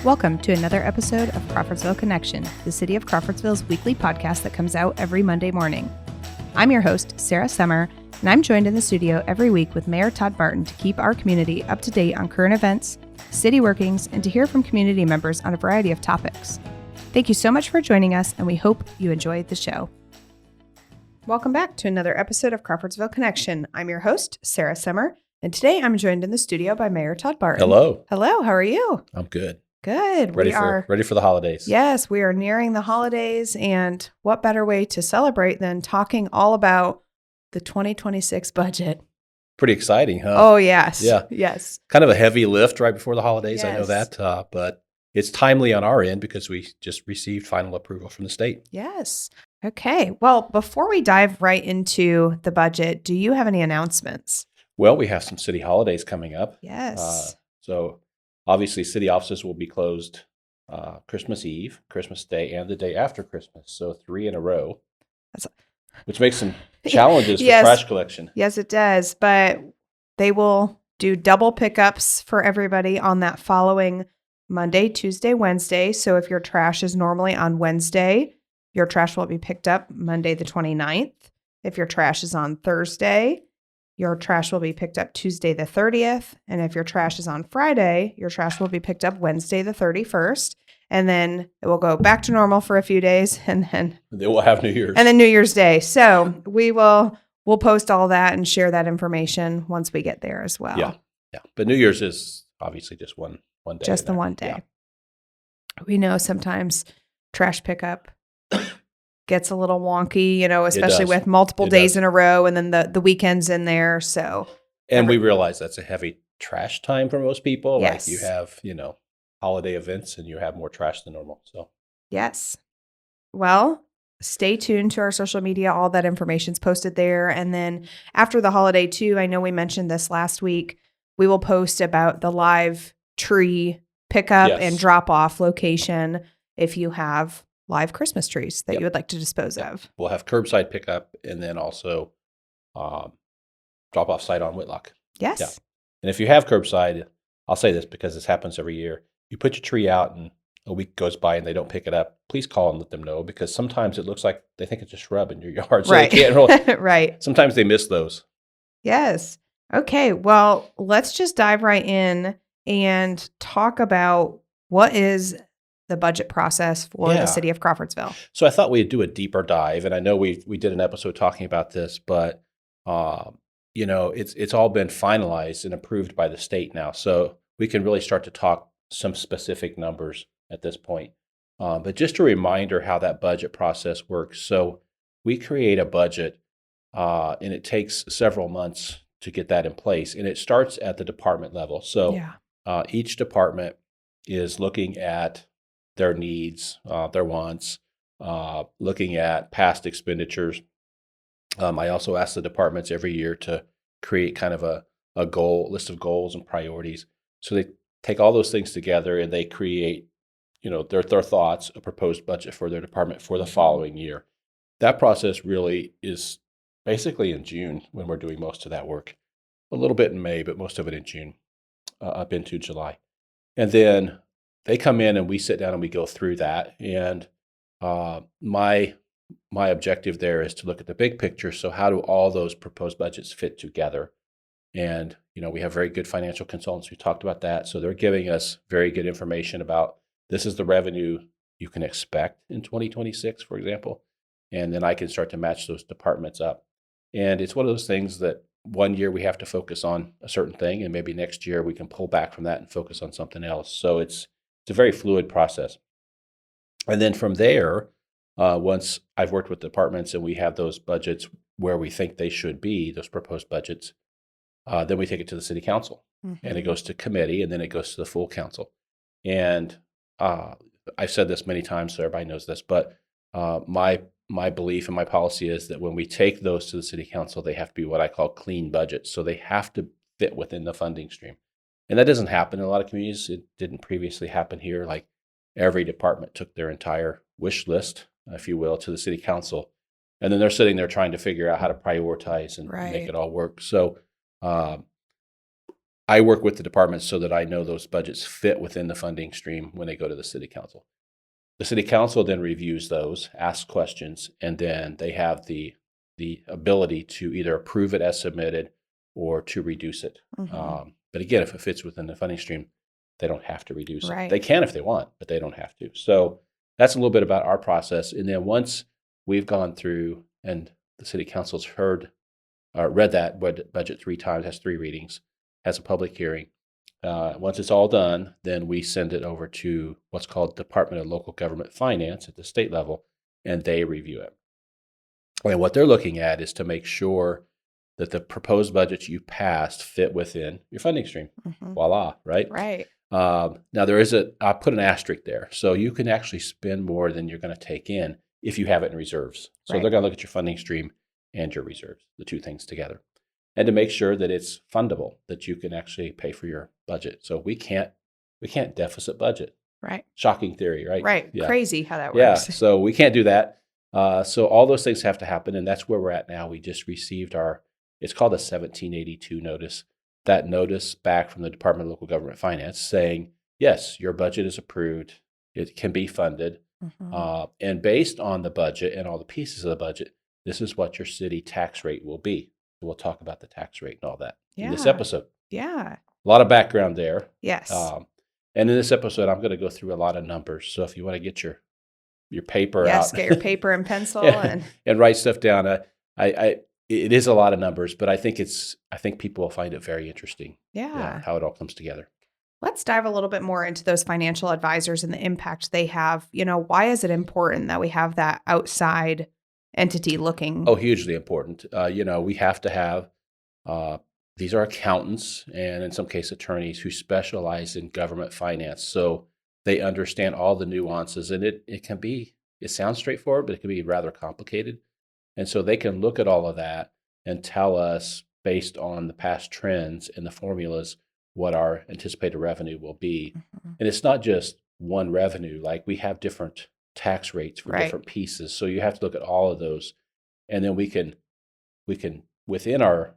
Welcome to another episode of Crawfordsville Connection, the City of Crawfordsville's weekly podcast that comes out every Monday morning. I'm your host, Sarah Summer, and I'm joined in the studio every week with Mayor Todd Barton to keep our community up to date on current events, city workings, and to hear from community members on a variety of topics. Thank you so much for joining us, and we hope you enjoyed the show. Welcome back to another episode of Crawfordsville Connection. I'm your host, Sarah Summer, and today I'm joined in the studio by Mayor Todd Barton. Hello. Hello, how are you? I'm good. Good. Ready for the holidays. Yes, we are nearing the holidays, and what better way to celebrate than talking all about the 2026 budget? Pretty exciting, huh? Oh, yes. Yeah. Yes. Kind of a heavy lift right before the holidays. Yes. I know that, but it's timely on our end because we just received final approval from the state. Yes. Okay. Well, before we dive right into the budget, do you have any announcements? Well, we have some city holidays coming up. Yes. So obviously city offices will be closed Christmas Eve, Christmas Day, and the day after Christmas. So 3 in a row, which makes some challenges Yes. for trash collection. Yes, it does. But they will do double pickups for everybody on that following Monday, Tuesday, Wednesday. So if your trash is normally on Wednesday, your trash will be picked up Monday the 29th. If your trash is on Thursday, your trash will be picked up Tuesday the 30th. And if your trash is on Friday, your trash will be picked up Wednesday the 31st. And then it will go back to normal for a few days, and then we'll have New Year's. And then New Year's Day. So we'll post all that and share that information once we get there as well. Yeah. But New Year's is obviously just one day. Just the one day. Yeah. We know sometimes trash pickup gets a little wonky, especially with multiple days in a row and then the weekends in there. So, and we realize that's a heavy trash time for most people. Yes. Like you have, holiday events and you have more trash than normal. So, yes. Well, stay tuned to our social media. All that information's posted there. And then after the holiday too, I know we mentioned this last week, we will post about the live tree pickup and drop off location if you have live Christmas trees that you would like to dispose of. We'll have curbside pickup and then also drop off site on Whitlock. Yes. Yeah. And if you have curbside, I'll say this because this happens every year. You put your tree out and a week goes by and they don't pick it up. Please call and let them know because sometimes it looks like they think it's a shrub in your yard. So right. They can't really. Right. Sometimes they miss those. Yes. Okay. Well, let's just dive right in and talk about what is the budget process for the city of Crawfordsville. So I thought we'd do a deeper dive, and I know we did an episode talking about this, but it's all been finalized and approved by the state now, so we can really start to talk some specific numbers at this point. But just a reminder how that budget process works. So we create a budget, and it takes several months to get that in place, and it starts at the department level. So each department is looking at their needs, their wants, looking at past expenditures. I also ask the departments every year to create kind of a list of goals and priorities. So they take all those things together and they create, their thoughts, a proposed budget for their department for the following year. That process really is basically in June when we're doing most of that work. A little bit in May, but most of it in June, up into July. And then they come in and we sit down and we go through that. And my objective there is to look at the big picture. So how do all those proposed budgets fit together? And, we have very good financial consultants. We talked about that. So they're giving us very good information about this is the revenue you can expect in 2026, for example. And then I can start to match those departments up. And it's one of those things that one year we have to focus on a certain thing, and maybe next year we can pull back from that and focus on something else. So it's a very fluid process. And then from there, once I've worked with departments and we have those budgets where we think they should be, those proposed budgets, then we take it to the city council, and it goes to committee, and then it goes to the full council. And I've said this many times, so everybody knows this, but my belief and my policy is that when we take those to the city council, they have to be what I call clean budgets. So they have to fit within the funding stream. And that doesn't happen in a lot of communities. It didn't previously happen here. Like every department took their entire wish list, if you will, to the city council. And then they're sitting there trying to figure out how to prioritize and make it all work. So I I work with the departments so that I know those budgets fit within the funding stream when they go to the city council. The city council then reviews those, asks questions, and then they have the ability to either approve it as submitted or to reduce it. But again, if it fits within the funding stream, they don't have to reduce it. They can if they want, but they don't have to. So that's a little bit about our process. And then once we've gone through and the city council's read that budget 3 times, has 3 readings, has a public hearing. Once it's all done, then we send it over to what's called Department of Local Government Finance at the state level, and they review it. And what they're looking at is to make sure that the proposed budgets you passed fit within your funding stream. Voila, right? Right. Now I'll put an asterisk there. So you can actually spend more than you're going to take in if you have it in reserves. So they're going to look at your funding stream and your reserves, the 2 things together. And to make sure that it's fundable, that you can actually pay for your budget. So we can't deficit budget. Right. Shocking theory, right? Right. Yeah. Crazy how that works. Yeah. So we can't do that. So all those things have to happen, and that's where we're at now. We just received it's called a 1782 notice. That notice back from the Department of Local Government Finance saying, yes, your budget is approved. It can be funded. And based on the budget and all the pieces of the budget, this is what your city tax rate will be. We'll talk about the tax rate and all that in this episode. Yeah. A lot of background there. Yes. And in this episode, I'm going to go through a lot of numbers. So if you want to get your paper out. Yes, get your paper and pencil and write stuff down. It is a lot of numbers, but I think people will find it very interesting. Yeah. How it all comes together. Let's dive a little bit more into those financial advisors and the impact they have. Why is it important that we have that outside entity looking? Oh, hugely important. We have to have, these are accountants and in some cases attorneys who specialize in government finance. So they understand all the nuances, and it sounds straightforward, but it can be rather complicated. And so they can look at all of that and tell us based on the past trends and the formulas what our anticipated revenue will be. And it's not just one revenue, like we have different tax rates for different pieces. So you have to look at all of those. And then we can within our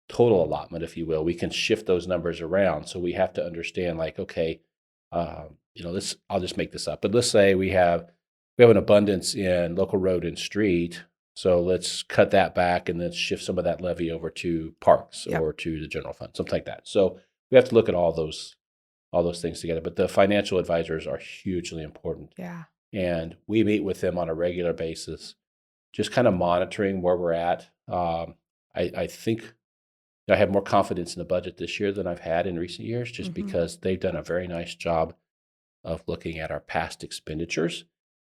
total allotment, if you will, we can shift those numbers around. So we have to understand okay, I'll just make this up, but let's say we have an abundance in local road and street. So let's cut that back and then shift some of that levy over to parks or to the general fund, something like that. So we have to look at all those things together. But the financial advisors are hugely important. Yeah. And we meet with them on a regular basis, just kind of monitoring where we're at. I think I have more confidence in the budget this year than I've had in recent years, just because they've done a very nice job of looking at our past expenditures.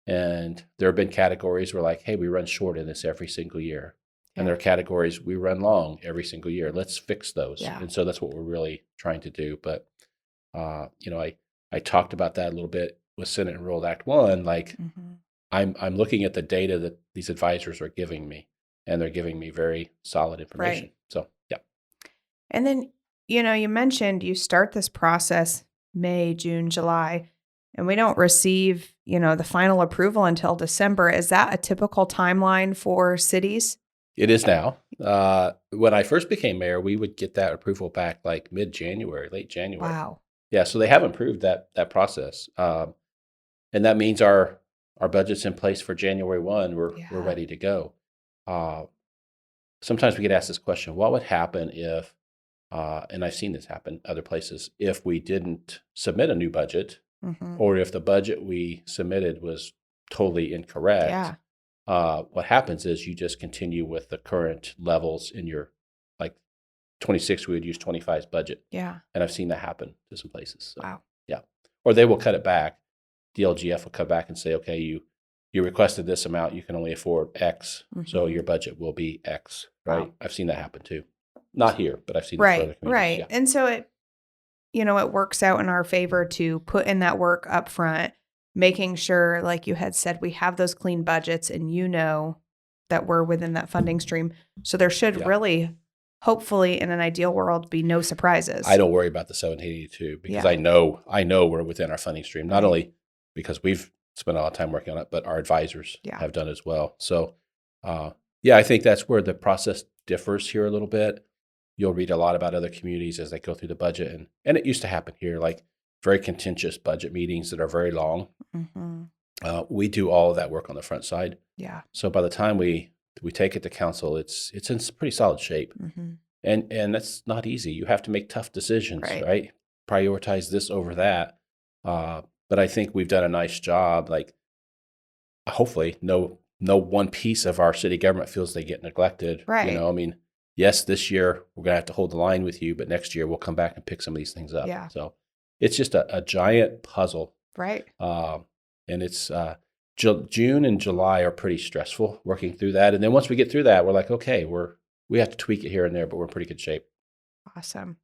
And there have been categories where hey, we run short in this every single year. Yeah. And there are categories we run long every single year. Let's fix those. Yeah. And so that's what we're really trying to do. But, I talked about that a little bit with Senate Enrolled Act 1. I'm looking at the data that these advisors are giving me, and they're giving me very solid information. Right. So, yeah. And then, you mentioned you start this process May, June, July, and we don't receive, the final approval until December. Is that a typical timeline for cities? It is now. When I first became mayor, we would get that approval back mid-January, late January. Wow. Yeah, so they have improved that process. And that means our budget's in place for January 1. We're ready to go. Sometimes we get asked this question, what would happen if, and I've seen this happen other places, if we didn't submit a new budget, or if the budget we submitted was totally incorrect? Yeah. What happens is you just continue with the current levels in your 26, we would use 25's budget. Yeah. And I've seen that happen to some places. So, wow. Yeah. Or they will cut it back. DLGF will cut back and say, okay, you requested this amount, you can only afford X, so your budget will be X, right? Wow. I've seen that happen too. Not here, but I've seen it for other communities. Right. Yeah. And so it works out in our favor to put in that work up front, making sure, like you had said, we have those clean budgets and that we're within that funding stream. So there should really, hopefully, in an ideal world, be no surprises. I don't worry about the 1782 because I know we're within our funding stream, not only because we've spent a lot of time working on it, but our advisors have done as well. So, I think that's where the process differs here a little bit. you'll read a lot about other communities as they go through the budget. And it used to happen here, like very contentious budget meetings that are very long. Mm-hmm. We do all of that work on the front side. Yeah. So by the time we take it to council, it's in pretty solid shape. Mm-hmm. And that's not easy. You have to make tough decisions, Right. right? Prioritize this over that. But I think we've done a nice job. Like, hopefully, no one piece of our city government feels they get neglected. Right. I mean, yes, this year we're gonna have to hold the line with you, but next year we'll come back and pick some of these things up. Yeah. So it's just a giant puzzle. Right. And it's June and July are pretty stressful working through that. And then once we get through that, we're like, okay, we have to tweak it here and there, but we're in pretty good shape. Awesome.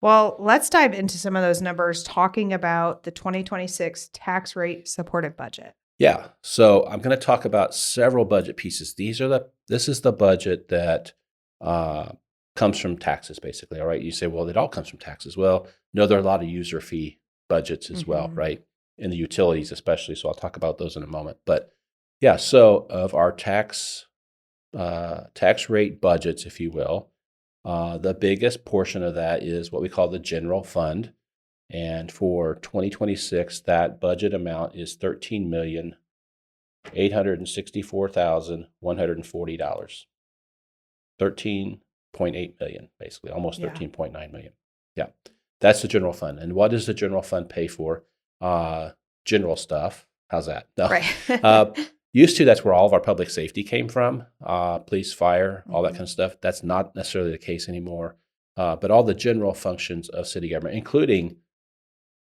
Well, let's dive into some of those numbers, talking about the 2026 tax rate supported budget. Yeah. So I'm going to talk about several budget pieces. This is the budget that comes from taxes, basically. All right. You say, well, it all comes from taxes. Well, no, there are a lot of user fee budgets as well, right? And the utilities especially. So I'll talk about those in a moment. But yeah, so of our tax rate budgets, if you will, the biggest portion of that is what we call the general fund. And for 2026, that budget amount is $13,864,140. $13.8 million, basically, almost 13.9 million. Yeah, that's the general fund. And what does the general fund pay for? General stuff. How's that? No. Right. Used to, that's where all of our public safety came from, police, fire, all that kind of stuff. That's not necessarily the case anymore. But all the general functions of city government, including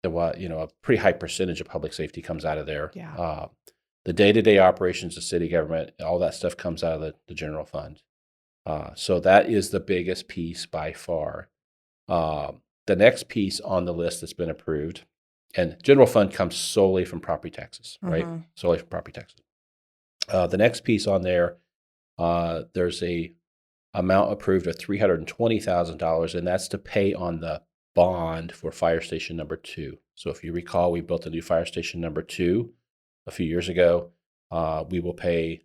a pretty high percentage of public safety comes out of there. Yeah. The day-to-day operations of city government, all that stuff comes out of the general fund. So that is the biggest piece by far. The next piece on the list that's been approved, and general fund comes solely from property taxes, right? Solely from property taxes. The next piece on there, there's a amount approved of $320,000, and that's to pay on the bond for fire station number 2. So if you recall, we built a new fire station number 2 a few years ago. We will pay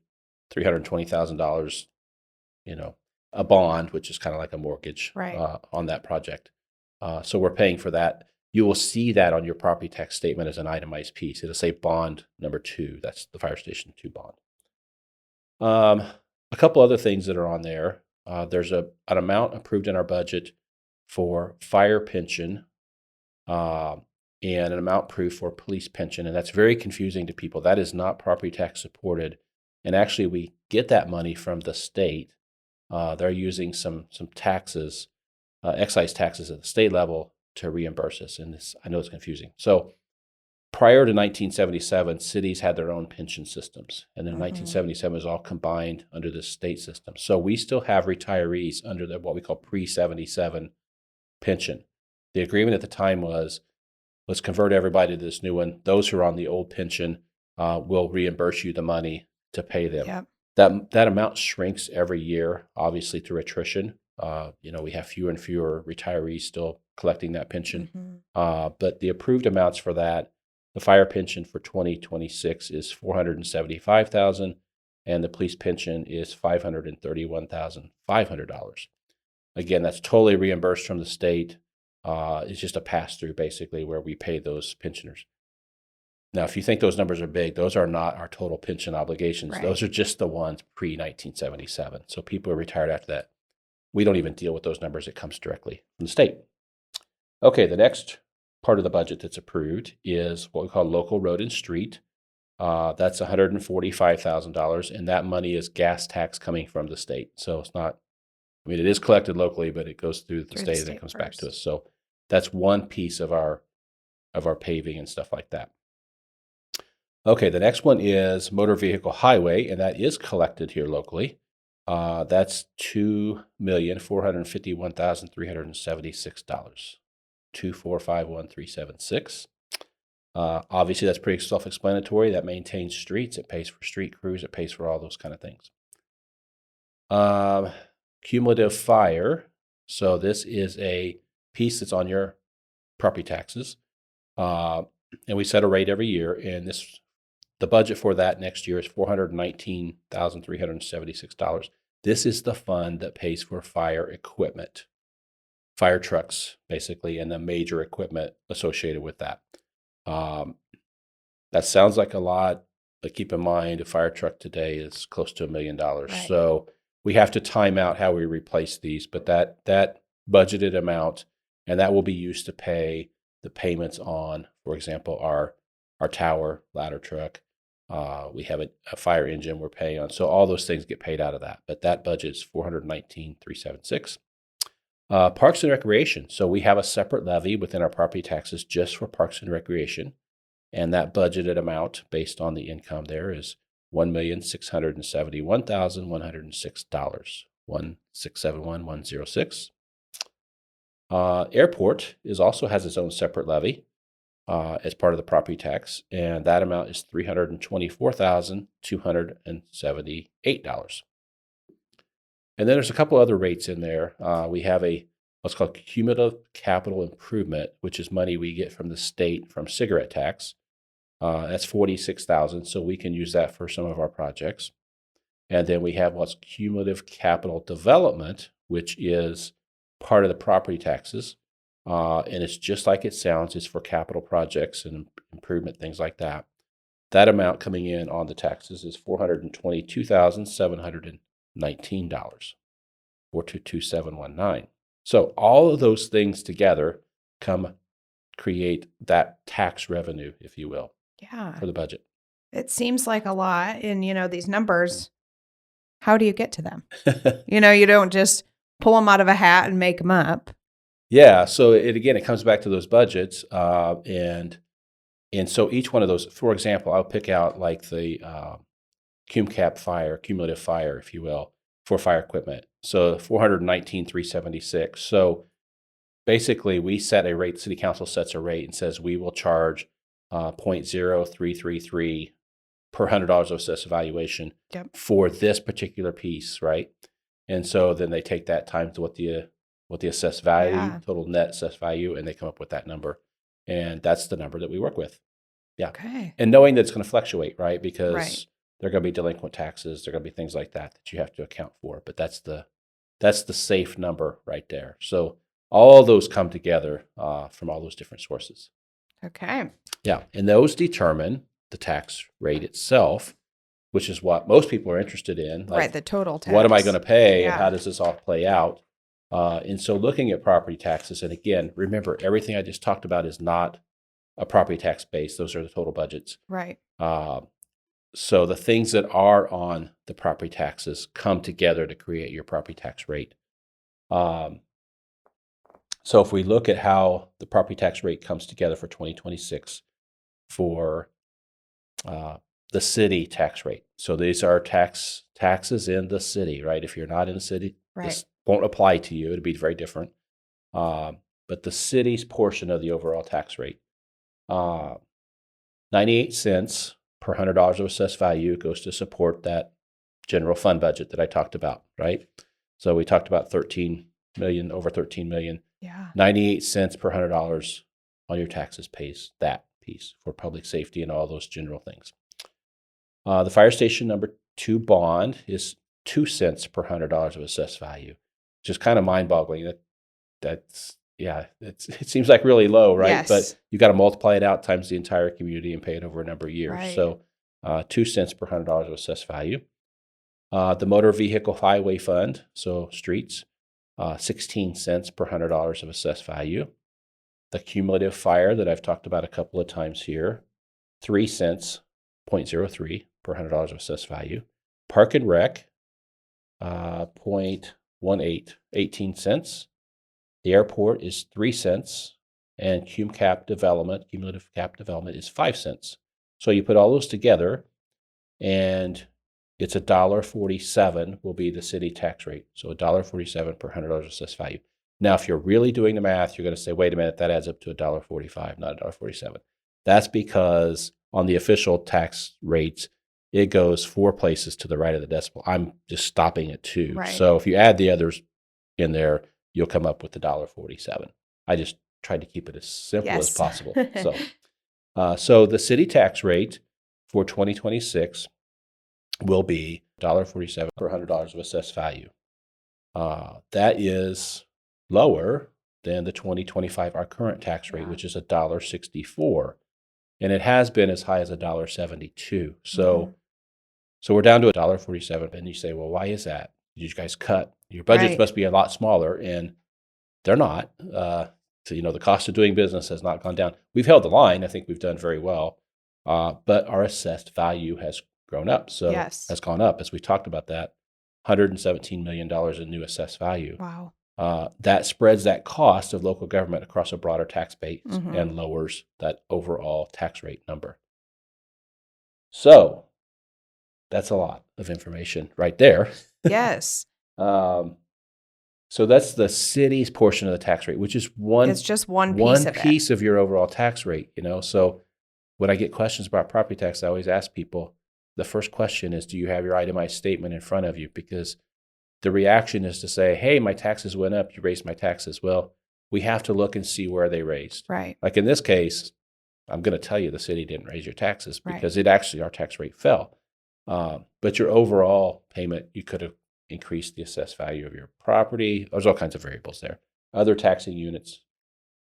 $320,000, a bond, which is kind of like a mortgage, right, on that project. So we're paying for that. You will see that on your property tax statement as an itemized piece. It'll say bond number 2. That's the fire station 2 bond. A couple other things that are on there. There's an amount approved in our budget for fire pension, and an amount approved for police pension, and that's very confusing to people. That is not property tax supported, and actually we get that money from the state. They're using some taxes, excise taxes at the state level to reimburse us, and I know it's confusing. So prior to 1977, cities had their own pension systems, and then 1977 was all combined under the state system. So we still have retirees under what we call pre-77 pension. The agreement at the time was, let's convert everybody to this new one. Those who are on the old pension will reimburse you the money to pay them. Yep. That amount shrinks every year, obviously through attrition. We have fewer and fewer retirees still collecting that pension. But the approved amounts for that, the fire pension for 2026 is $475,000, and the police pension is $531,500. Again, that's totally reimbursed from the state. It's just a pass-through, basically, where we pay those pensioners. Now, if you think those numbers are big, those are not our total pension obligations. Right. Those are just the ones pre-1977. So people are retired after that. We don't even deal with those numbers. It comes directly from the state. Okay, the next part of the budget that's approved is what we call local road and street. That's $145,000, and that money is gas tax coming from the state. So it's not, it is collected locally, but it goes through the state and then comes back to us. So that's one piece of our paving and stuff like that. Okay, the next one is motor vehicle highway, and that is collected here locally. That's $2,451,376. $2,451,376. Obviously, that's pretty self-explanatory. That maintains streets. It pays for street crews. It pays for all those kind of things. Cumulative fire. So this is a piece that's on your property taxes. And we set a rate every year. And the budget for that next year is $419,376. This is the fund that pays for fire equipment, fire trucks, basically, and the major equipment associated with that. That sounds like a lot, but keep in mind a fire truck today is close to $1 million. Right. So we have to time out how we replace these, but that budgeted amount, and that will be used to pay the payments on, for example, our tower, ladder truck. We have a fire engine we're paying on. So all those things get paid out of that. But that budget is $419,376. Parks and Recreation. So we have a separate levy within our property taxes just for Parks and Recreation. And that budgeted amount based on the income there is $1,671,106. $1,671,106. Airport also has its own separate levy as part of the property tax, and that amount is $324,278. And then there's a couple other rates in there. We have what's called cumulative capital improvement, which is money we get from the state from cigarette tax. That's $46,000, so we can use that for some of our projects. And then we have what's cumulative capital development, which is part of the property taxes. And it's just like it sounds. It's for capital projects and improvement, things like that. That amount coming in on the taxes is $422,719, $422,719. So all of those things together create that tax revenue, if you will, for the budget. It seems like a lot. And, these numbers, how do you get to them? You don't just pull them out of a hat and make them up. Yeah. So it comes back to those budgets. And so each one of those, for example, I'll pick out like the cumulative fire, if you will, for fire equipment. So $419,376. So basically we set a rate, city council sets a rate and says we will charge 0.0333 per $100 of assessed valuation for this particular piece, right? And so then they take that times what the assessed value, total net assessed value, and they come up with that number. And that's the number that we work with. Yeah. Okay. And knowing that it's going to fluctuate, right? Because there are going to be delinquent taxes, there are going to be things like that you have to account for. But that's the safe number right there. So all those come together from all those different sources. Okay. Yeah. And those determine the tax rate itself, which is what most people are interested in. Like, the total tax. What am I going to pay and how does this all play out? And so looking at property taxes, and again, remember, everything I just talked about is not a property tax base. Those are the total budgets. Right. So the things that are on the property taxes come together to create your property tax rate. So if we look at how the property tax rate comes together for 2026 for the city tax rate. So these are taxes in the city, right? If you're not in the city, this won't apply to you. It'd be very different. But the city's portion of the overall tax rate, 98 cents per $100 of assessed value goes to support that general fund budget that I talked about, right? So we talked about over 13 million. Yeah. 98 cents per $100 on your taxes pays that piece for public safety and all those general things. The fire station number 2 bond is 2 cents per $100 of assessed value, which is kind of mind-boggling. It seems like really low, right? Yes. But you got to multiply it out times the entire community and pay it over a number of years. Right. So 2 cents per $100 of assessed value. The motor vehicle highway fund, so streets, 16 cents per $100 of assessed value. The cumulative fire that I've talked about a couple of times here, 3 cents, 0.03 per $100 of assessed value. Park and Rec, 0.18, 18 cents. The airport is 3 cents, and cumulative cap development is 5 cents. So you put all those together, and it's $1.47 will be the city tax rate. So $1.47 per $100 assessed value. Now, if you're really doing the math, you're going to say, wait a minute, that adds up to $1.45, not $1.47. That's because on the official tax rates, it goes 4 places to the right of the decimal. I'm just stopping at 2. Right. So if you add the others in there, you'll come up with $1.47. I just tried to keep it as simple as possible. So the city tax rate for 2026 will be $1.47 per $100 of assessed value. That is lower than the 2025, our current tax rate, which is $1.64. And it has been as high as $1.72. So we're down to $1.47. And you say, well, why is that? Did you guys cut? Your budgets must be a lot smaller, and they're not. So, the cost of doing business has not gone down. We've held the line. I think we've done very well. But our assessed value has grown up. So has gone up, as we talked about that, $117 million in new assessed value. Wow. That spreads that cost of local government across a broader tax base and lowers that overall tax rate number. So that's a lot of information right there. Yes. So that's the city's portion of the tax rate, which is it's just one piece of piece of your overall tax rate. So when I get questions about property tax, I always ask people, the first question is, do you have your itemized statement in front of you? Because the reaction is to say, hey, my taxes went up, you raised my taxes. Well, we have to look and see where they raised. Right. Like in this case, I'm going to tell you the city didn't raise your taxes because our tax rate fell. But your overall payment, you could have increased the assessed value of your property. There's all kinds of variables there. Other taxing units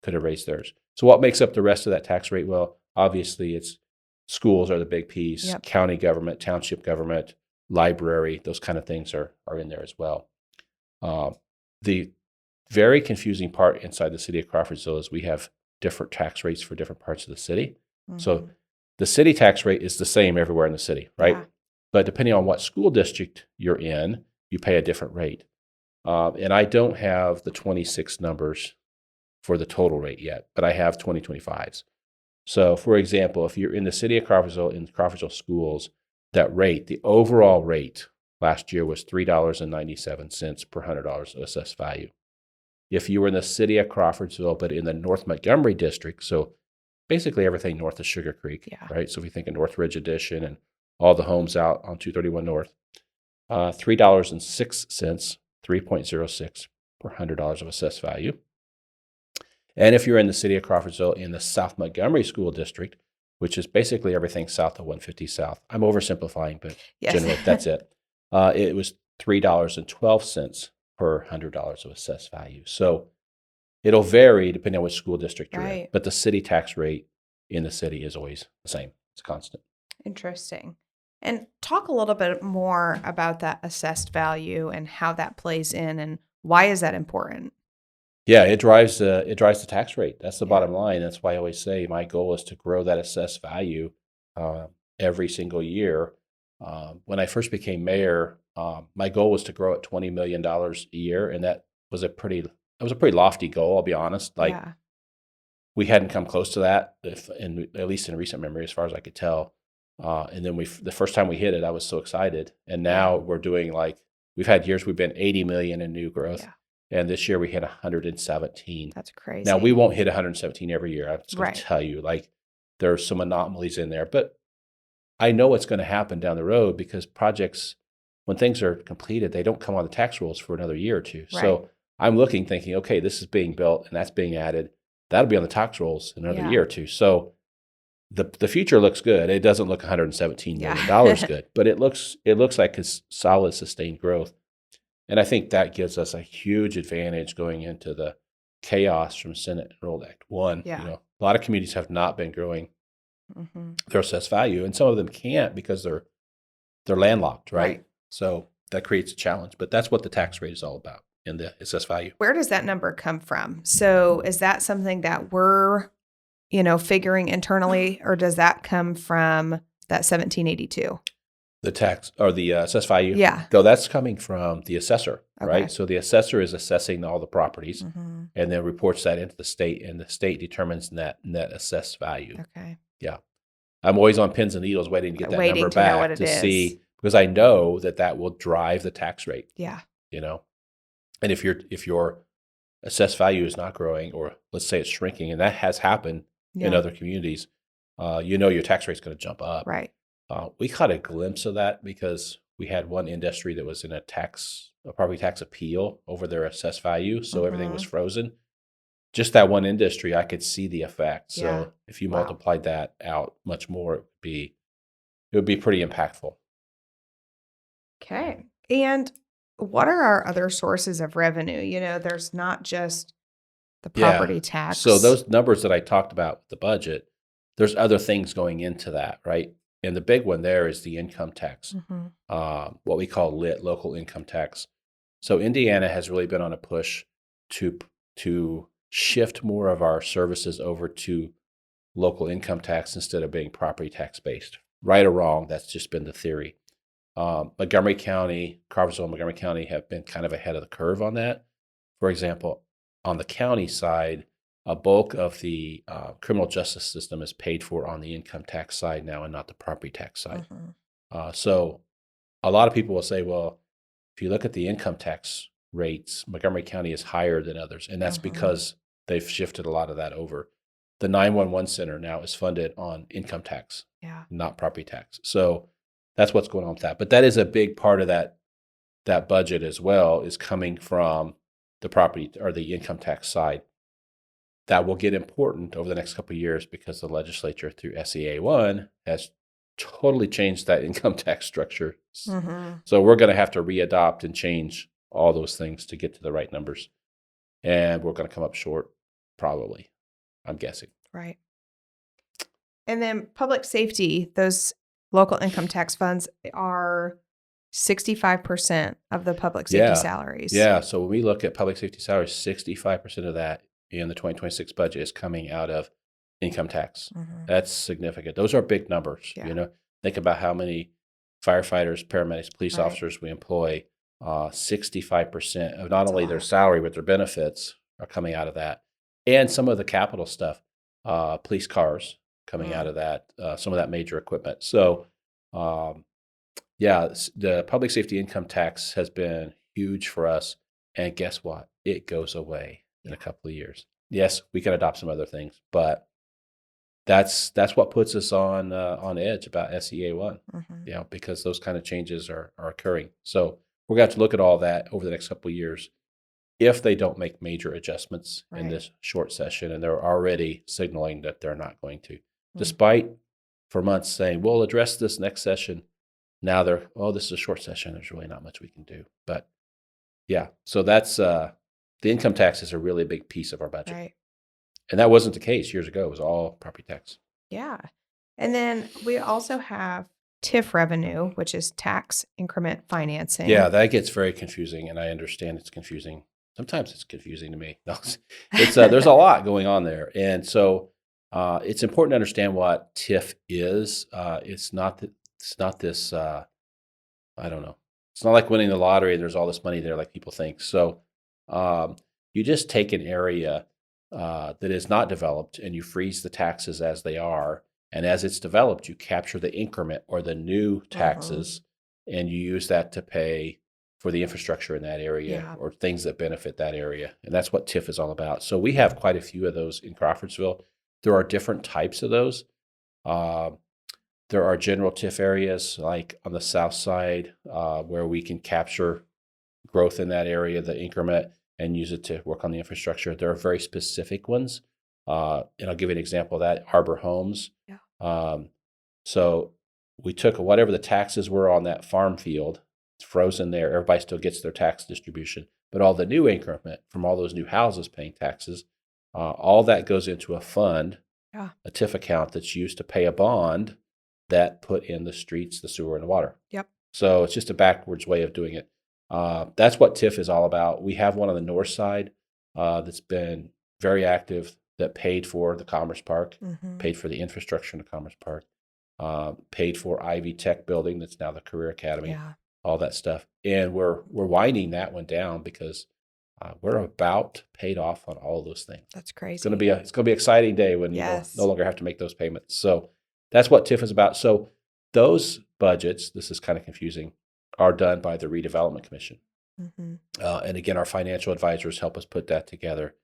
could have raised theirs. So what makes up the rest of that tax rate? Well, obviously it's schools are the big piece, county government, township government, library, those kind of things are in there as well. The very confusing part inside the city of Crawfordsville is we have different tax rates for different parts of the city. So the city tax rate is the same everywhere in the city, right? But depending on what school district you're in, you pay a different rate. And I don't have the 26 numbers for the total rate yet, but I have 2025s. So for example, if you're in the city of Crawfordsville, in Crawfordsville schools, that rate, the overall rate last year was $3.97 per $100 of assessed value. If you were in the city of Crawfordsville, but in the North Montgomery district, so basically everything north of Sugar Creek, right? So if you think of North Ridge Addition and all the homes out on 231 North, $3.06, 3.06 per $100 of assessed value. And if you're in the city of Crawfordsville in the South Montgomery School District, which is basically everything south of 150 South. I'm oversimplifying, but generally that's it. It was $3.12 per $100 of assessed value. So it'll vary depending on which school district you're in. But the city tax rate in the city is always the same. It's constant. Interesting. And talk a little bit more about that assessed value and how that plays in, and why is that important? Yeah, it drives the tax rate. That's the bottom line. That's why I always say my goal is to grow that assessed value every single year. When I first became mayor, my goal was to grow at $20 million a year, and that was a pretty lofty goal. I'll be honest. We hadn't come close to that, at least in recent memory, as far as I could tell. And then the first time we hit it, I was so excited. And now we're doing we've had years we've been 80 million in new growth. Yeah. And this year we hit 117. That's crazy. Now we won't hit 117 every year. I'm just going to tell you, there's some anomalies in there, but I know what's going to happen down the road because projects, when things are completed, they don't come on the tax rolls for another year or two. Right. So I'm thinking, okay, this is being built and that's being added. That'll be on the tax rolls in another year or two. So the future looks good. It doesn't look $117 million good, but it looks like it's solid, sustained growth. And I think that gives us a huge advantage going into the chaos from Senate Enrolled Act 1. A lot of communities have not been growing their assessed value, and some of them can't because they're landlocked, right? So that creates a challenge. But that's what the tax rate is all about in the assessed value. Where does that number come from? So is that something that we're, figuring internally, or does that come from that 1782? The tax or the assessed value? Yeah. No, that's coming from the assessor, right? So the assessor is assessing all the properties and then reports that into the state, and the state determines net assessed value. Okay. Yeah. I'm always on pins and needles waiting to get that number back to see, because I know that will drive the tax rate. Yeah. And if your assessed value is not growing, or let's say it's shrinking, and that has happened in other communities, your tax rate's going to jump up. Right. We caught a glimpse of that because we had one industry that was in a property tax appeal over their assessed value. So everything was frozen. Just that one industry, I could see the effect. So if you multiplied that out much more, it would be pretty impactful. Okay. And what are our other sources of revenue? There's not just the property tax. So those numbers that I talked about with the budget, there's other things going into that, right? And the big one there is the income tax, what we call LIT, local income tax. So Indiana has really been on a push to shift more of our services over to local income tax instead of being property tax based. Right or wrong, that's just been the theory. Montgomery County, Crawfordsville and Montgomery County have been kind of ahead of the curve on that. For example, on the county side, a bulk of the criminal justice system is paid for on the income tax side now and not the property tax side. So a lot of people will say, well, if you look at the income tax rates, Montgomery County is higher than others, and that's because they've shifted a lot of that over. The 911 center now is funded on income tax, not property tax. So that's what's going on with that. But that is a big part of that budget as well, is coming from the property or the income tax side. That will get important over the next couple of years because the legislature through SEA1 has totally changed that income tax structure. So we're going to have to readopt and change all those things to get to the right numbers. And we're going to come up short, probably, I'm guessing. Right. And then public safety, those local income tax funds are 65% of the public safety salaries. Yeah. So when we look at public safety salaries, 65% of that in the 2026 budget is coming out of income tax. That's significant. Those are big numbers. Think about how many firefighters, paramedics, police officers we employ. 65% of not only their salary, but their benefits are coming out of that. And some of the capital stuff, police cars coming out of that, some of that major equipment. So, the public safety income tax has been huge for us. And guess what? It goes away in a couple of years. Yes, we can adopt some other things, but that's what puts us on edge about SEA1, because those kind of changes are occurring. So we're going to have to look at all that over the next couple of years if they don't make major adjustments in this short session, and they're already signaling that they're not going to, despite for months saying, we'll address this next session. Now they're, this is a short session. There's really not much we can do. But so that's the income tax is a really big piece of our budget. Right. And that wasn't the case years ago. It was all property tax. Yeah. And then we also have TIF revenue, which is tax increment financing. Yeah, that gets very confusing, and I understand it's confusing. Sometimes it's confusing to me. No, it's there's a lot going on there. And so it's important to understand what TIF is. It's not this, I don't know. It's not like winning the lottery and there's all this money there like people think. So you just take an area that is not developed and you freeze the taxes as they are. And as it's developed, you capture the increment or the new taxes and you use that to pay for the infrastructure in that area or things that benefit that area. And that's what TIF is all about. So we have quite a few of those in Crawfordsville. There are different types of those. There are general TIF areas like on the south side where we can capture growth in that area, the increment, and use it to work on the infrastructure. There are very specific ones. And I'll give you an example of that, Harbor Homes. So we took whatever the taxes were on that farm field, it's frozen there. Everybody still gets their tax distribution, but all the new increment from all those new houses paying taxes, all that goes into a fund, a TIF account that's used to pay a bond that put in the streets, the sewer, and the water. So it's just a backwards way of doing it. That's what TIF is all about. We have one on the north side that's been very active that paid for the Commerce Park, paid for the infrastructure in the Commerce Park, paid for Ivy Tech building that's now the Career Academy, all that stuff. And we're winding that one down because we're about paid off on all of those things. That's crazy. It's going to be an exciting day when you no longer have to make those payments. So that's what TIF is about. So those budgets, this is kind of confusing, are done by the Redevelopment Commission. And again, our financial advisors help us put that together.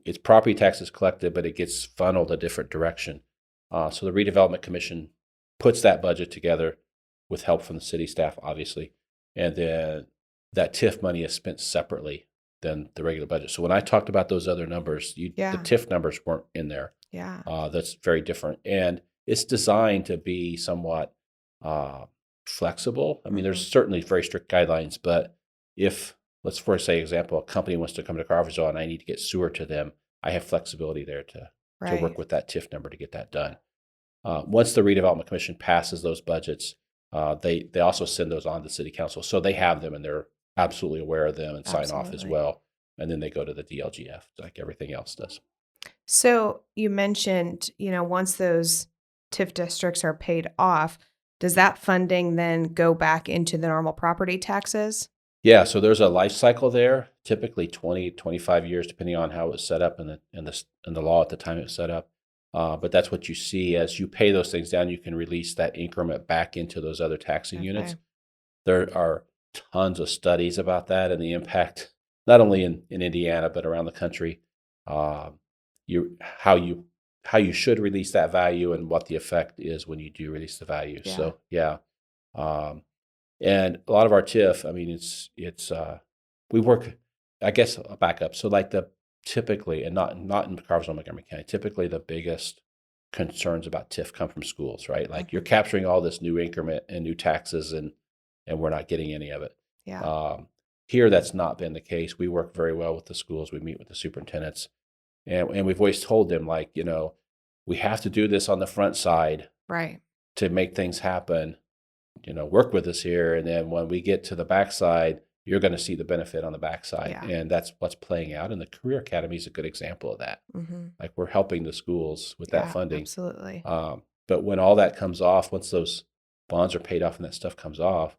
It's property taxes collected, but it gets funneled a different direction. So the Redevelopment Commission puts that budget together with help from the city staff, obviously. And then that TIF money is spent separately than the regular budget. So when I talked about those other numbers, the TIF numbers weren't in there. That's very different. And it's designed to be somewhat flexible. I mean, there's certainly very strict guidelines, but if, let's for say example, a company wants to come to Crawfordsville and I need to get sewer to them, I have flexibility there to work with that TIF number to get that done. Once the redevelopment commission passes those budgets, they also send those on to city council. So they have them and they're absolutely aware of them and sign off as well. And then they go to the DLGF like everything else does. So you mentioned, once those TIF districts are paid off, does that funding then go back into the normal property taxes? Yeah, so there's a life cycle there, typically 20, 25 years, depending on how it was set up and the law at the time it was set up. But that's what you see as you pay those things down. You can release that increment back into those other taxing units. There are tons of studies about that and the impact, not only in Indiana but around the country. How you should release that value and what the effect is when you do release the value. Yeah. So yeah, and a lot of our TIF, I mean, it's we work. I guess I'll back up. So like typically, and not in Crawfordsville, Montgomery County, typically the biggest concerns about TIF come from schools, right? Like you're capturing all this new increment and new taxes, and we're not getting any of it. Yeah. Here, that's not been the case. We work very well with the schools. We meet with the superintendents. And we've always told them, like, we have to do this on the front side, right, to make things happen. Work with us here, and then when we get to the backside, you're going to see the benefit on the backside, and that's what's playing out. And the Career Academy is a good example of that. Like we're helping the schools with that funding, absolutely. But when all that comes off, once those bonds are paid off and that stuff comes off,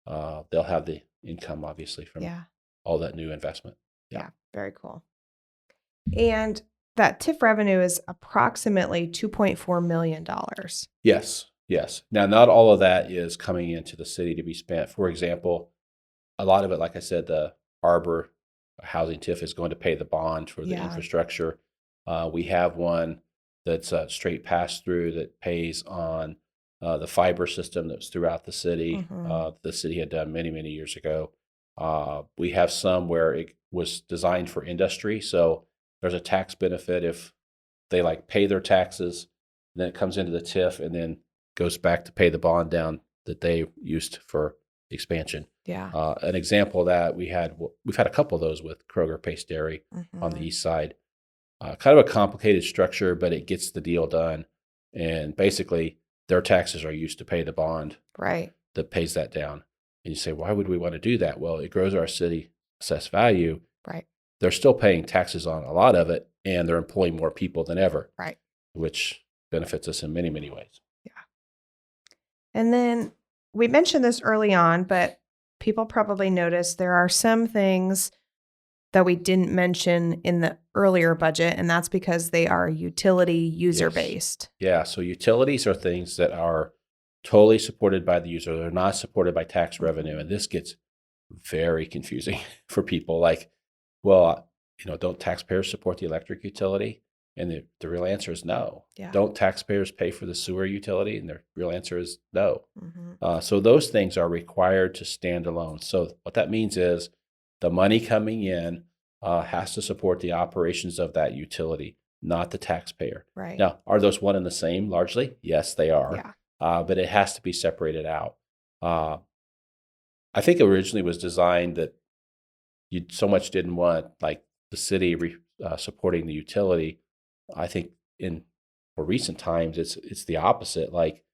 they'll have the income, obviously, from all that new investment. Yeah, very cool. And that TIF revenue is approximately $2.4 million. Yes. Now, not all of that is coming into the city to be spent. For example, a lot of it, like I said, the Arbor housing TIF is going to pay the bond for the infrastructure. We have one that's a straight pass through that pays on the fiber system that's throughout the city. The city had done many, many years ago. We have some where it was designed for industry. So there's a tax benefit if they pay their taxes, and then it comes into the TIF and then goes back to pay the bond down that they used for expansion. Yeah. An example of that, we've had a couple of those with Kroger Pace Dairy on the east side. Kind of a complicated structure, but it gets the deal done. And basically, their taxes are used to pay the bond that pays that down. And you say, why would we want to do that? Well, it grows our city assessed value. Right. They're still paying taxes on a lot of it, and they're employing more people than ever. Right. Which benefits us in many, many ways. Yeah. And then we mentioned this early on, but people probably noticed there are some things that we didn't mention in the earlier budget, and that's because they are utility user-based. Yeah, so utilities are things that are totally supported by the user. They're not supported by tax revenue, and this gets very confusing for people. Like, well, don't taxpayers support the electric utility? And the real answer is no. Yeah. Don't taxpayers pay for the sewer utility? And the real answer is no. So those things are required to stand alone. So what that means is the money coming in has to support the operations of that utility, not the taxpayer. Right. Now, are those one and the same largely? Yes, they are. Yeah. But it has to be separated out. I think originally was designed that you so much didn't want like the city supporting the utility. I think for recent times it's the opposite. Like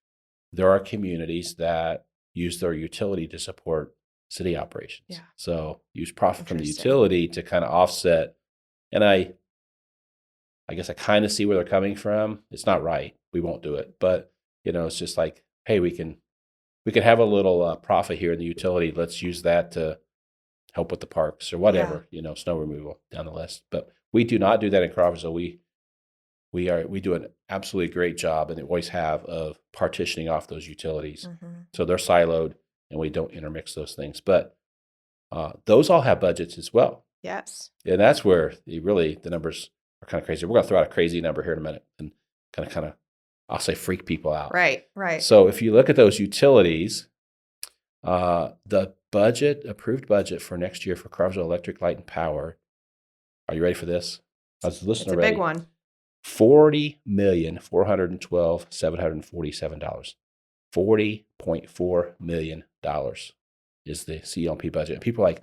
there are communities that use their utility to support city operations. Yeah. So use profit from the utility to kind of offset. And I guess I kind of see where they're coming from. It's not right. We won't do it. But it's just like, hey, we can have a little profit here in the utility. Let's use that to help with the parks or whatever, snow removal down the list. But we do not do that in Crawfordsville. We do an absolutely great job, and always have, of partitioning off those utilities. So they're siloed, and we don't intermix those things. But those all have budgets as well. Yes. And that's where the numbers are kind of crazy. We're going to throw out a crazy number here in a minute and kind of, I'll say, freak people out. Right. So if you look at those utilities, the approved budget for next year for Crawfordsville Electric, Light, and Power, are you ready for this? I was listening already. It's a big one. $40,412,747. $40.4 million is the CLP budget. And people are like,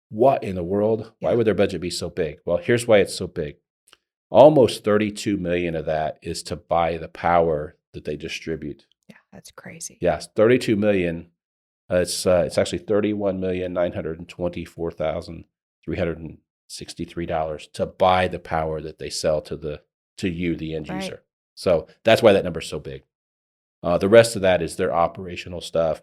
what in the world? Why would their budget be so big? Well, here's why it's so big. Almost $32 million of that is to buy the power that they distribute. Yeah, that's crazy. Yes, $32 million. It's actually $31,924,363 to buy the power that they sell to you, the end user. Right. So that's why that number is so big. The rest of that is their operational stuff.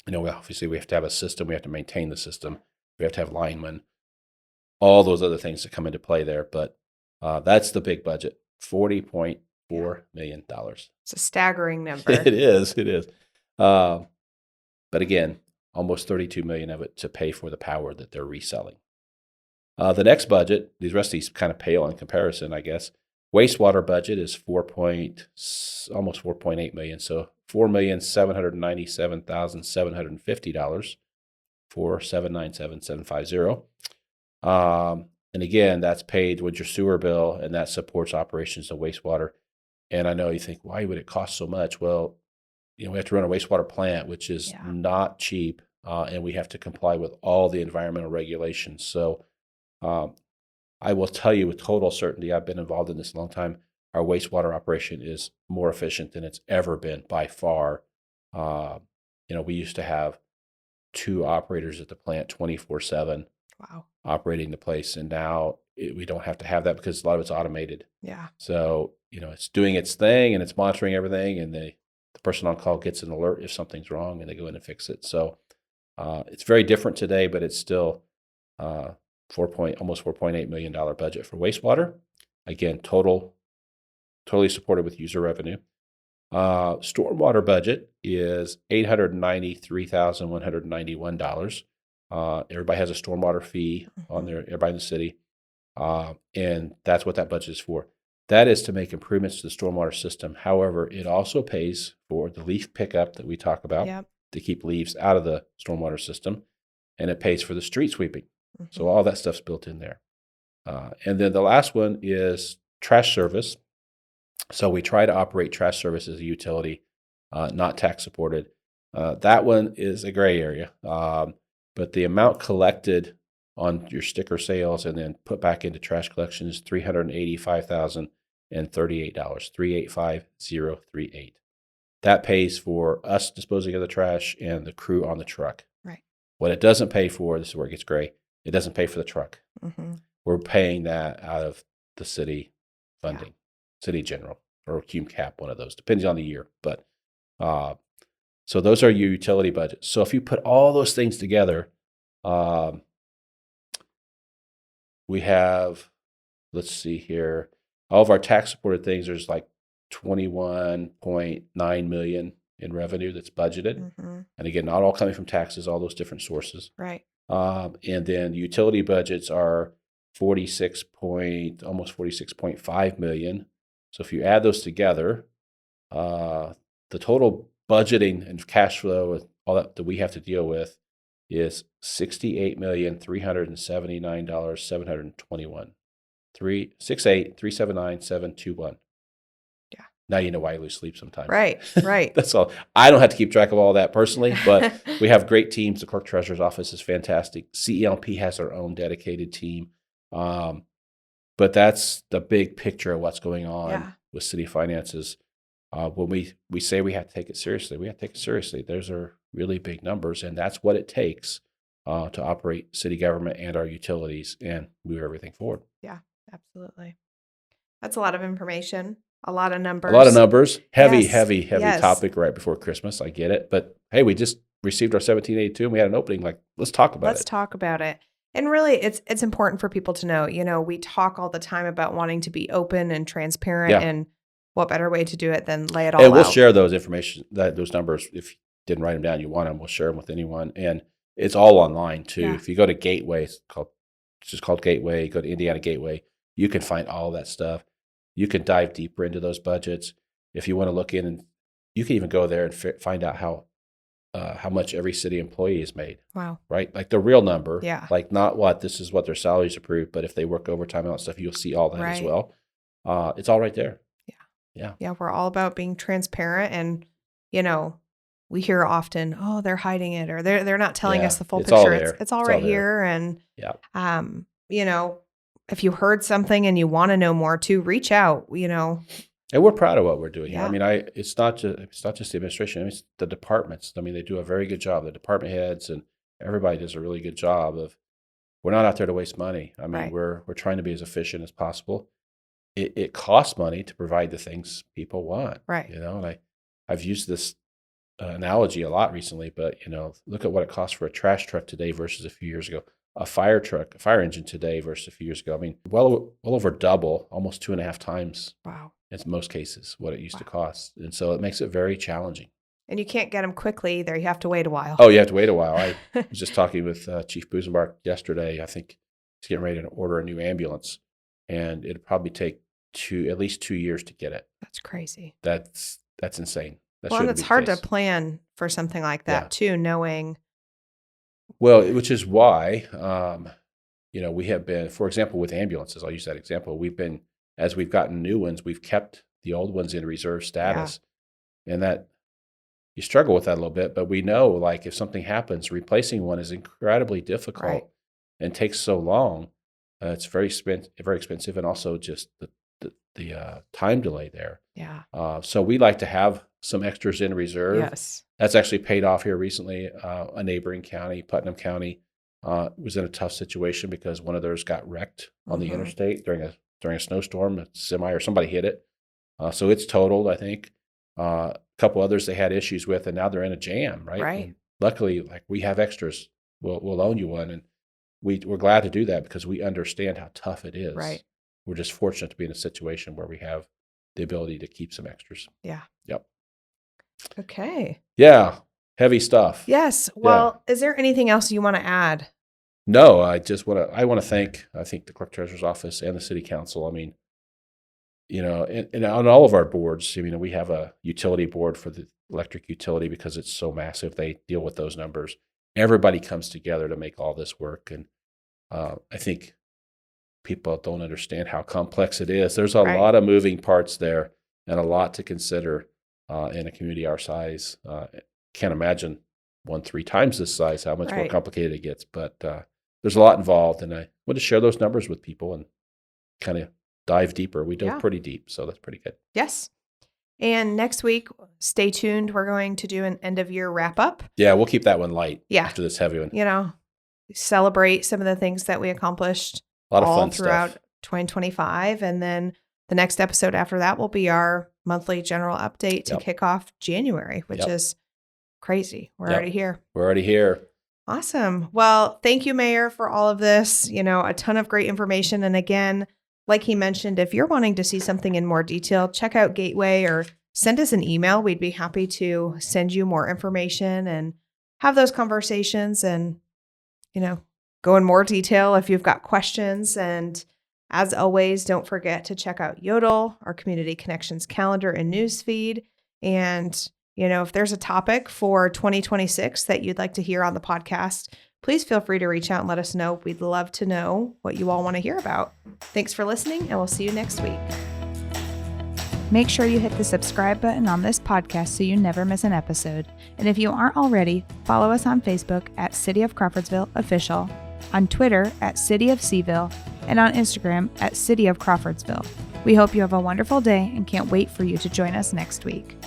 Obviously we have to have a system. We have to maintain the system. We have to have linemen. All those other things that come into play there. But that's the big budget, $40.4 million. It's a staggering number. It is. But again, almost $32 million of it to pay for the power that they're reselling. The next budget, the rest of these kind of pale in comparison, I guess. Wastewater budget is almost $4.8 million. So $4,797,750 for $797,750. And again, that's paid with your sewer bill, and that supports operations of wastewater. And I know you think, why would it cost so much? Well, we have to run a wastewater plant, which is not cheap, and we have to comply with all the environmental regulations. So I will tell you with total certainty, I've been involved in this a long time, our wastewater operation is more efficient than it's ever been by far. We used to have 2 operators at the plant 24/7. Wow. Operating the place. And now we don't have to have that because a lot of it's automated. Yeah. So, it's doing its thing and it's monitoring everything. And the person on call gets an alert if something's wrong and they go in and fix it. So it's very different today, but it's still almost $4.8 million budget for wastewater. Again, totally supported with user revenue. Stormwater budget is $893,191. Everybody has a stormwater fee on there, everybody in the city. And that's what that budget is for. That is to make improvements to the stormwater system. However, it also pays for the leaf pickup that we talk about to keep leaves out of the stormwater system. And it pays for the street sweeping. So all that stuff's built in there. And then the last one is trash service. So we try to operate trash service as a utility, not tax supported. That one is a gray area. But the amount collected on your sticker sales and then put back into trash collection is $385,038, $385,038. That pays for us disposing of the trash and the crew on the truck. Right. What it doesn't pay for, this is where it gets gray, it doesn't pay for the truck. We're paying that out of the city funding, city general, or Cume Cap, one of those, depending on the year. But so those are your utility budgets. So if you put all those things together, we have, let's see here, all of our tax supported things, there's like $21.9 million in revenue that's budgeted. And again, not all coming from taxes, all those different sources. Right. And then utility budgets are almost $46.5 million. So if you add those together, the total budgeting and cash flow and all that we have to deal with is $68,379,721. $68,379,721. Yeah. Now you know why I lose sleep sometimes. Right. That's all. I don't have to keep track of all that personally, but we have great teams. The clerk treasurer's office is fantastic. CELP has their own dedicated team. But that's the big picture of what's going on with city finances. When we say we have to take it seriously, we have to take it seriously. Those are really big numbers, and that's what it takes to operate city government and our utilities and move everything forward. Yeah, absolutely. That's a lot of information, a lot of numbers. Heavy topic right before Christmas. I get it. But hey, we just received our 1782 and we had an opening. Like, let's talk about it. Let's talk about it. And really, it's important for people to know, we talk all the time about wanting to be open and transparent, and what better way to do it than lay it all out. And we'll share those those numbers. If you didn't write them down, you want them, we'll share them with anyone. And it's all online too. Yeah. If you go to Gateway, it's just called Gateway, go to Indiana Gateway, you can find all that stuff. You can dive deeper into those budgets. If you want to look in, and you can even go there and find out how much every city employee is made. Wow. Right? Like the real number. Yeah. Like not this is what their salaries approved, but if they work overtime and all that stuff, you'll see all that as well. It's all right there. Yeah. We're all about being transparent and we hear often, oh, they're hiding it, or they're not telling us the full it's all picture. there. It's all right here. And, Yeah. If you heard something and you want to know more too, reach out, And we're proud of what we're doing here. Yeah. I mean, it's not just the administration. I mean, it's the departments. I mean, they do a very good job. The department heads and everybody does a really good job of. We're not out there to waste money. I mean, Right. we're trying to be as efficient as possible. It costs money to provide the things people want. Right. And I've used this analogy a lot recently, but look at what it costs for a trash truck today versus a few years ago. A fire engine today versus a few years ago. I mean, well over double, almost 2.5 times. Wow. In most cases, what it used to cost. And so it makes it very challenging. And you can't get them quickly either. You have to wait a while. Oh, you have to wait a while. I was just talking with Chief Busenbark yesterday. I think he's getting ready to order a new ambulance, and it'd probably take at least 2 years to get it. That's crazy. That's insane. And it's hard to plan for something like that too, knowing. Well, which is why, we have been, for example, with ambulances, I'll use that example. As we've gotten new ones, we've kept the old ones in reserve status. Yeah. And that you struggle with that a little bit, but we know like if something happens, replacing one is incredibly difficult and takes so long. It's very expensive, and also just the time delay there. Yeah. So we like to have some extras in reserve. Yes. That's actually paid off here recently. A neighboring county, Putnam County, was in a tough situation because one of theirs got wrecked on the interstate during a snowstorm. A semi or somebody hit it. So it's totaled, I think. A couple others they had issues with, and now they're in a jam, right? Right. And luckily, like we have extras. We'll loan you one, and we're glad to do that because we understand how tough it is. Right. We're just fortunate to be in a situation where we have the ability to keep some extras. Yeah. Yep. Okay. Yeah. Heavy stuff. Yes. Well, is there anything else you want to add? No, I want to thank, I think, the Clerk Treasurer's Office and the City Council. I mean, and on all of our boards, we have a utility board for the electric utility because it's so massive. They deal with those numbers. Everybody comes together to make all this work. And I think people don't understand how complex it is. There's a lot of moving parts there and a lot to consider in a community our size. Can't imagine 3 times this size, how much more complicated it gets. But there's a lot involved. And I want to share those numbers with people and kind of dive deeper. We dove pretty deep, so that's pretty good. Yes. And next week, stay tuned. We're going to do an end of year wrap up. Yeah, we'll keep that one light after this heavy one. Celebrate some of the things that we accomplished a lot of fun throughout stuff. 2025. And then the next episode after that will be our monthly general update to kick off January, which is crazy. We're already here. We're already here. Awesome. Well, thank you, Mayor, for all of this. A ton of great information. And again, like he mentioned, if you're wanting to see something in more detail, check out Gateway or send us an email. We'd be happy to send you more information and have those conversations and, go in more detail if you've got questions. And as always, don't forget to check out Yodel, our Community Connections calendar and newsfeed. And, if there's a topic for 2026 that you'd like to hear on the podcast, please feel free to reach out and let us know. We'd love to know what you all want to hear about. Thanks for listening, and we'll see you next week. Make sure you hit the subscribe button on this podcast so you never miss an episode. And if you aren't already, follow us on Facebook at City of Crawfordsville Official, on Twitter at City of Seville, and on Instagram at City of Crawfordsville. We hope you have a wonderful day and can't wait for you to join us next week.